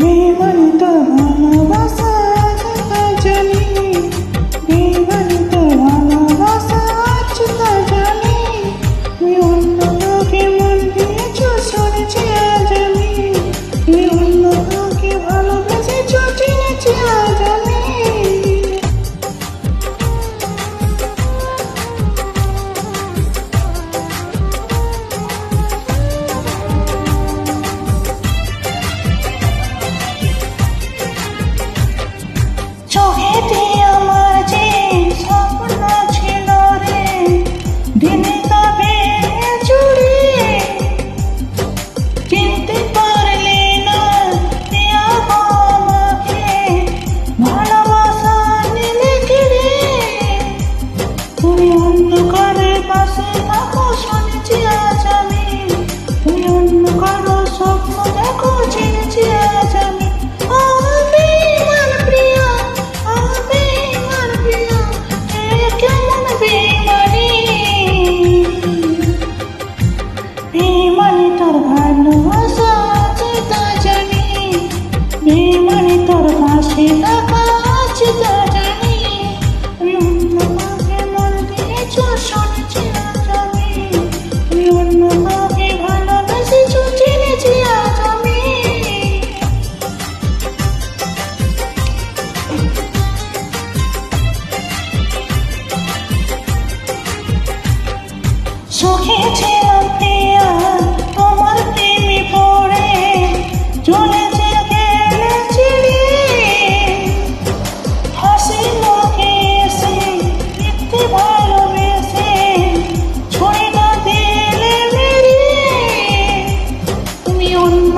বেমানি তোর ভালোবাসা আজ তা জানি, বেমানি তোর ভালোবাসা আজ তা জানি। তুই অন্য কাউকে মন দিয়েছ শুনেছি আজ আমি, তুই অন্য কাউকে ভালোবেসেছ চিনেছি আজ আমি। চোখেতে আমার যে স্বপ্ন ছিল রে, দিনে তবে চুরি চিনতে পারলে না আমাকে ভালোবাসা নিলে কিরে। তুমি অন্য কারো পাশে থাকো শুনেছি আজ আমি, তুমি অন্য কারো স্বপ্ন দেখো চিনেছি আজ আমি। বেমানি তোর ভালোবাসা আছে তা জানি, বেমানি তোর পাশে থাকা আছে তা জানি। তুই অন্য কাউকে মন দিয়েছ শুনেছি আজ আমি, তুই অন্য কাউকে ভালোবেসেছ চিনেছি আজ আমি। সুখে ছিলাম প্রিয়া তোমার প্রেমে পড়ে, চলেছে গেলে চিড়ে হাসি মুখে এসে মিথ্যে ভালোবেসে ছুঁড়ে না দিলে মেরে। তুমি অন্য